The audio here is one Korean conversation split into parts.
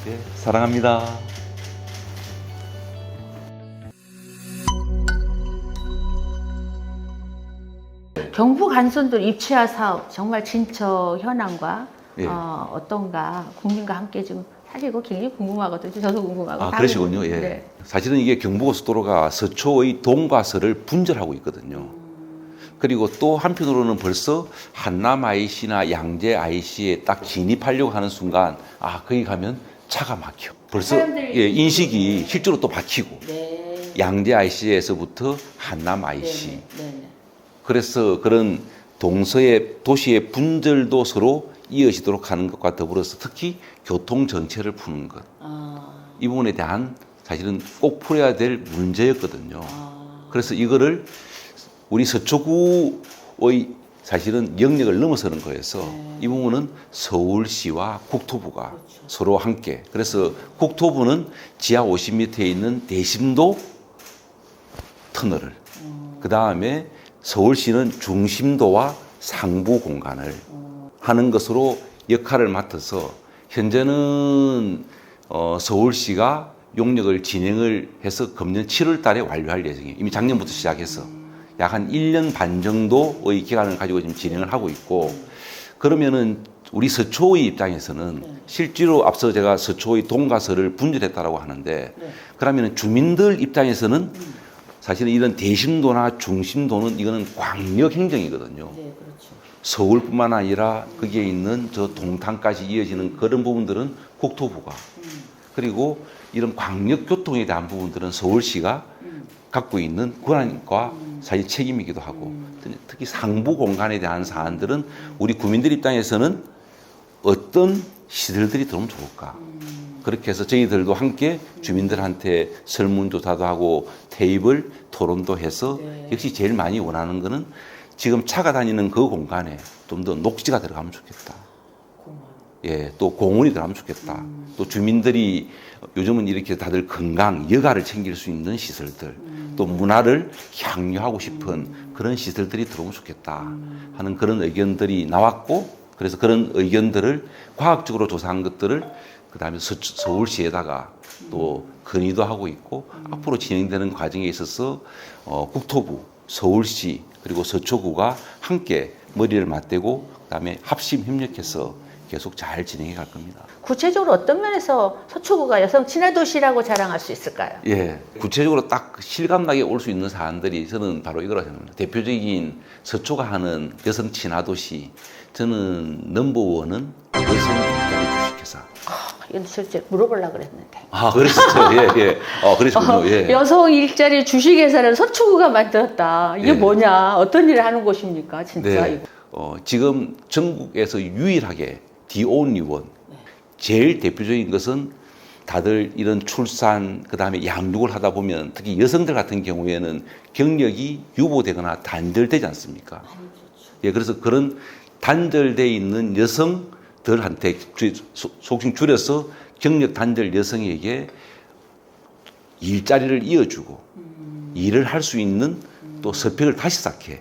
예, 사랑합니다. 경북 안순들 입치화 사업 정말 진척 현황과 예. 어떤가 국민과 함께 좀 사실 이거 굉장히 궁금하거든요. 저도 궁금하고. 아, 그러시군요. 예. 네. 사실은 이게 경부고속도로가 서초의 동과 서를 분절하고 있거든요. 그리고 또 한편으로는 벌써 한남 IC나 양재 IC에 딱 진입하려고 하는 순간, 아, 거기 가면 차가 막혀. 벌써 예, 인식이 실제로 또 바뀌고. 네. 양재 IC에서부터 한남 IC. 네. 그래서 그런 동서의 도시의 분절도 서로 이어지도록 하는 것과 더불어서 특히 교통 정체를 푸는 것. 이 부분에 대한 사실은 꼭 풀어야 될 문제였거든요. 그래서 이거를 우리 서초구의 사실은 영역을 넘어서는 거여서 이 부분은 서울시와 국토부가 서로 함께, 그래서 국토부는 지하 50m에 있는 대심도 터널을, 그 다음에 서울시는 중심도와 상부 공간을 하는 것으로 역할을 맡아서 현재는 서울시가 용역을 진행을 해서 금년 7월 달에 완료할 예정이에요. 이미 작년부터 시작해서 약 한 1년 반 정도의 기간을 가지고 지금 진행을 하고 있고, 그러면은 우리 서초의 입장에서는 실제로 앞서 제가 서초의 동과 서를 분절했다라고 하는데, 그러면은 주민들 입장에서는 사실은 이런 대심도나 중심도는 이거는 광역 행정이거든요. 네, 그렇죠. 서울뿐만 아니라 거기에 있는 저 동탄까지 이어지는 그런 부분들은 국토부가, 그리고 이런 광역 교통에 대한 부분들은 서울시가 갖고 있는 권한과 사실 책임이기도 하고, 특히 상부 공간에 대한 사안들은 우리 국민들 입장에서는 어떤 시설들이 들어오면 좋을까. 그렇게 해서 저희들도 함께 주민들한테 설문조사도 하고 테이블 토론도 해서 역시 제일 많이 원하는 거는 지금 차가 다니는 그 공간에 좀 더 녹지가 들어가면 좋겠다. 예, 또 공원이 들어가면 좋겠다. 또 주민들이 요즘은 이렇게 다들 건강, 여가를 챙길 수 있는 시설들, 또 문화를 향유하고 싶은 그런 시설들이 들어오면 좋겠다 하는 그런 의견들이 나왔고, 그래서 그런 의견들을 과학적으로 조사한 것들을 그 다음에 서울시에다가 또 건의도 하고 있고, 앞으로 진행되는 과정에 있어서 국토부, 서울시, 그리고 서초구가 함께 머리를 맞대고 그 다음에 합심 협력해서 계속 잘 진행해 갈 겁니다. 구체적으로 어떤 면에서 서초구가 여성 친화 도시라고 자랑할 수 있을까요? 예, 구체적으로 딱 실감나게 올 수 있는 사안들이 저는 바로 이거라고 생각합니다. 대표적인 서초가 하는 여성 친화 도시, 저는 넘버원은 여성 일자리 주식회사. 이건 실제 물어보려고 그랬는데. 아, 그러셨죠? 예, 예. 그러시군요. 예. 여성 일자리 주식회사를 서초구가 만들었다. 이게 예. 뭐냐? 어떤 일을 하는 곳입니까? 진짜 네. 이거. 지금 전국에서 유일하게 The Only One. 제일 대표적인 것은 다들 이런 출산, 그 다음에 양육을 하다 보면 특히 여성들 같은 경우에는 경력이 유보되거나 단절되지 않습니까? 예, 그래서 그런 단절되어 있는 여성들한테 속칭 줄여서 경력 단절 여성에게 일자리를 이어주고 일을 할 수 있는 또 서평을 다시 쌓게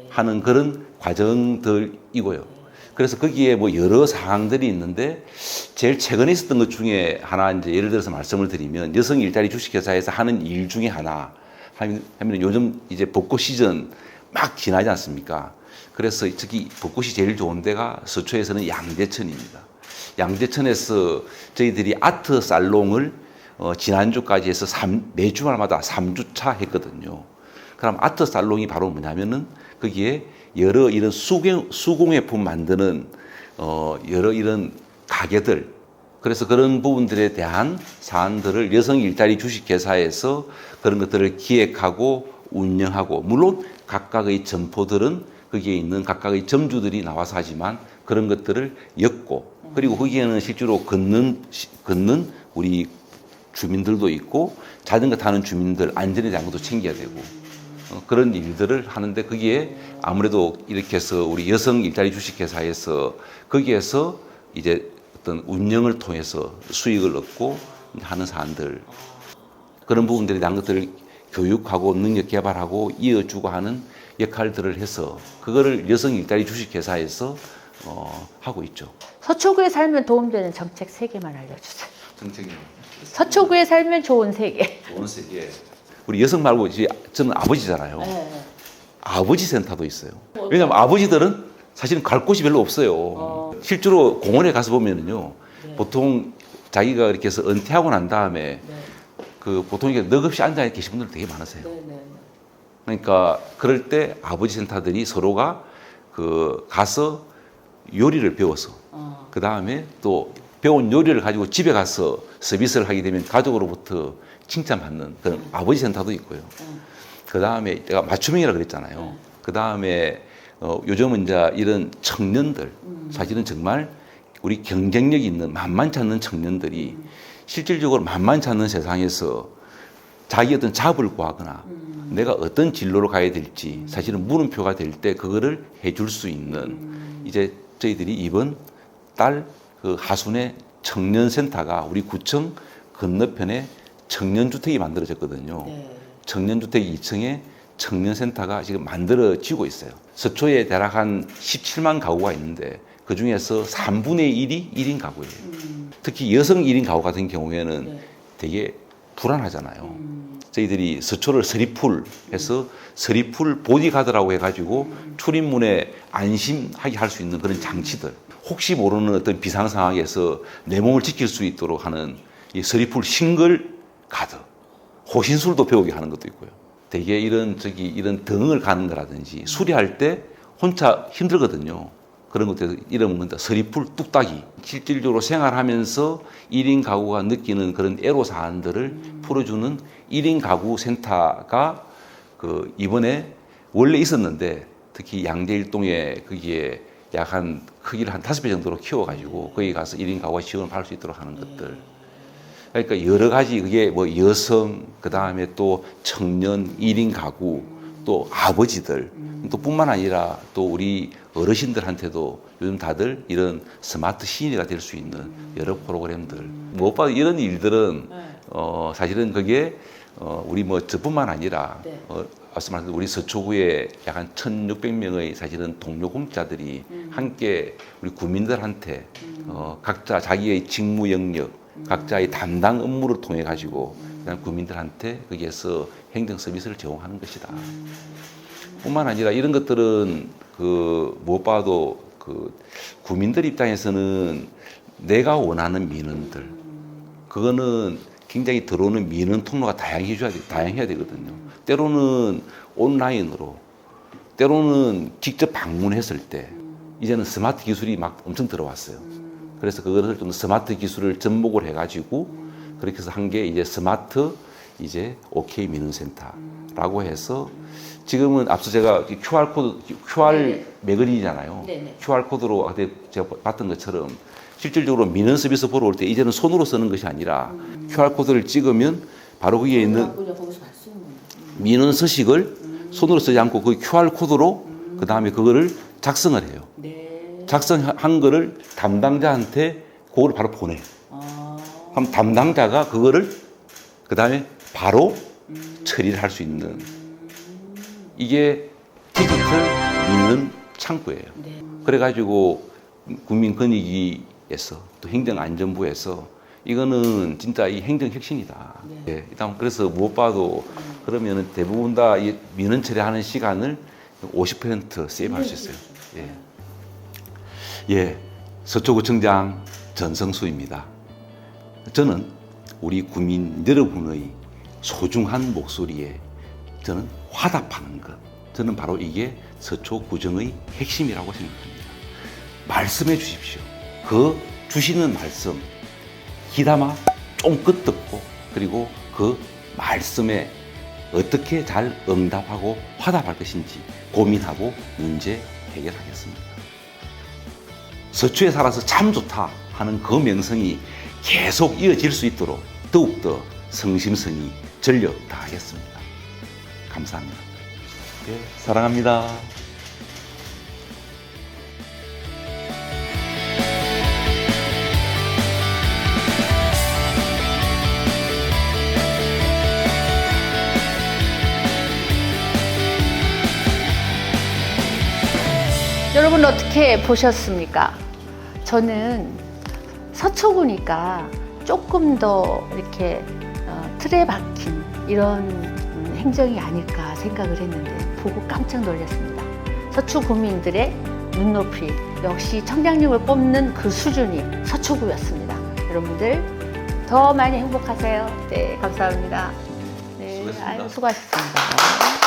하는 그런 과정들이고요. 그래서 거기에 뭐 여러 사항들이 있는데 제일 최근에 있었던 것 중에 하나, 이제 예를 들어서 말씀을 드리면 여성 일자리 주식회사에서 하는 일 중에 하나 하면 요즘 이제 벚꽃 시즌 막 지나지 않습니까? 그래서 특히 벚꽃이 제일 좋은 데가 서초에서는 양재천입니다. 양재천에서 저희들이 아트 살롱을 지난주까지 해서 매 주말마다 3주차 했거든요. 그럼 아트 살롱이 바로 뭐냐면은 거기에 여러 이런 수공예품 만드는 여러 이런 가게들, 그래서 그런 부분들에 대한 사안들을 여성 일자리 주식회사에서 그런 것들을 기획하고 운영하고, 물론 각각의 점포들은 거기에 있는 각각의 점주들이 나와서 하지만 그런 것들을 엮고, 그리고 거기에는 실제로 걷는 우리 주민들도 있고 자전거 타는 주민들 안전에 대한 것도 챙겨야 되고 그런 일들을 하는데, 거기에 아무래도 이렇게 해서 우리 여성 일자리 주식회사에서 거기에서 이제 어떤 운영을 통해서 수익을 얻고 하는 사안들, 그런 부분들에 대한 것들을 교육하고 능력 개발하고 이어주고 하는 역할들을 해서 그거를 여성 일자리 주식회사에서 하고 있죠. 서초구에 살면 도움되는 정책 3개만 알려주세요. 정책이요. 서초구에 살면 좋은 세계. 좋은 세계. 우리 여성 말고 이제 저는 아버지잖아요. 네. 아버지 센터도 있어요. 왜냐하면 아버지들은 사실은 갈 곳이 별로 없어요. 실제로 공원에 가서 보면은요, 네. 보통 자기가 이렇게 해서 은퇴하고 난 다음에 네. 그 보통 이렇게 넋없이 앉아 계신 분들 되게 많으세요. 네. 그러니까 그럴 때 아버지 센터들이 서로가 그 가서 요리를 배워서 그 다음에 또 배운 요리를 가지고 집에 가서 서비스를 하게 되면 가족으로부터 칭찬받는 그런 아버지 센터도 있고요. 그 다음에 제가 맞춤형이라 그랬잖아요. 그 다음에 요즘은 이제 이런 청년들 사실은 정말 우리 경쟁력 있는 만만치 않는 청년들이 실질적으로 만만치 않는 세상에서 자기 어떤 잡을 구하거나 내가 어떤 진로로 가야 될지 사실은 물음표가 될 때 그거를 해줄 수 있는 이제 저희들이 이번 달 그 하순에 청년센터가 우리 구청 건너편에 청년주택이 만들어졌거든요. 네. 청년주택 2층에 청년센터가 지금 만들어지고 있어요. 서초에 대략 한 17만 가구가 있는데 그 중에서 3분의 1이 1인 가구예요. 특히 여성 1인 가구 같은 경우에는 네. 되게 불안하잖아요. 저희들이 서초를 서리풀 해서 서리풀 보디가드라고 해가지고 출입문에 안심하게 할 수 있는 그런 장치들. 혹시 모르는 어떤 비상 상황에서 내 몸을 지킬 수 있도록 하는 이 서리풀 싱글 가드. 호신술도 배우게 하는 것도 있고요. 되게 이런 등을 가는 거라든지 수리할 때 혼자 힘들거든요. 그런 것들 이름은 뭔가 서리풀 뚝딱이. 실질적으로 생활하면서 1인 가구가 느끼는 그런 애로사항들을 풀어주는 1인 가구 센터가 그 이번에 원래 있었는데 특히 양재일동에 거기에 약 한 크기를 한 5배 정도로 키워가지고 거기 가서 1인 가구가 지원을 받을 수 있도록 하는 것들. 그러니까 여러 가지 그게 뭐 여성, 그 다음에 또 청년, 1인 가구, 또 아버지들, 또 뿐만 아니라 또 우리 어르신들한테도 요즘 다들 이런 스마트 시니가 될 수 있는 여러 프로그램들. 무엇보다 이런 일들은 사실은 그게 우리 뭐 저뿐만 아니라 말씀하신 우리 서초구에 약 한 1,600명의 사실은 동료 공직자들이 함께 우리 구민들한테 각자 자기의 직무 영역, 각자의 담당 업무를 통해 가지고 그냥 구민들한테 거기에서 행정 서비스를 제공하는 것이다. 뿐만 아니라 이런 것들은 그 무엇봐도 그 구민들 입장에서는 내가 원하는 민원들 그거는 굉장히 들어오는 민원 통로가 다양해야 되거든요. 때로는 온라인으로, 때로는 직접 방문했을 때 이제는 스마트 기술이 막 엄청 들어왔어요. 그래서 그것을 좀 스마트 기술을 접목을 해가지고 그렇게 해서 한 게 이제 스마트 이제 OK 민원센터라고 해서 지금은 앞서 제가 QR 매거진이잖아요. QR코드로 그때 제가 봤던 것처럼 실질적으로 민원 서비스 보러 올 때 이제는 손으로 쓰는 것이 아니라 QR코드를 찍으면 바로 거기에 있는 민원 서식을 손으로 쓰지 않고 그 QR코드로 그 다음에 그거를 작성을 해요. 작성한 거를 담당자한테 그거를 바로 보내. 그럼 담당자가 그거를 그 다음에 바로 처리를 할 수 있는 이게 디지털 민원 창구예요. 그래가지고 국민권익위에서 또 행정안전부에서 이거는 진짜 이 행정혁신이다. 예, 일단 그래서 무엇봐도 그러면은 대부분 다 이 민원 처리하는 시간을 50% 세이브할 수 있어요. 예, 서초구청장 전성수입니다. 저는 우리 국민 여러분의 소중한 목소리에 저는 화답하는 것. 저는 바로 이게 서초구청의 핵심이라고 생각합니다. 말씀해 주십시오. 그 주시는 말씀 귀담아 쫑긋 듣고 그리고 그 말씀에 어떻게 잘 응답하고 화답할 것인지 고민하고 문제 해결하겠습니다. 서초에 살아서 참 좋다 하는 그 명성이 계속 이어질 수 있도록 더욱더 성심성의 전력 다하겠습니다. 감사합니다. 네, 사랑합니다. 여러분 어떻게 보셨습니까? 저는 서초구니까 조금 더 이렇게 틀에 박힌 이런 행정이 아닐까 생각을 했는데 보고 깜짝 놀랐습니다. 서초 구민들의 눈높이 역시 청량리를 뽑는 그 수준이 서초구였습니다. 여러분들 더 많이 행복하세요. 네, 감사합니다. 네, 수고하셨습니다. 수고하셨습니다.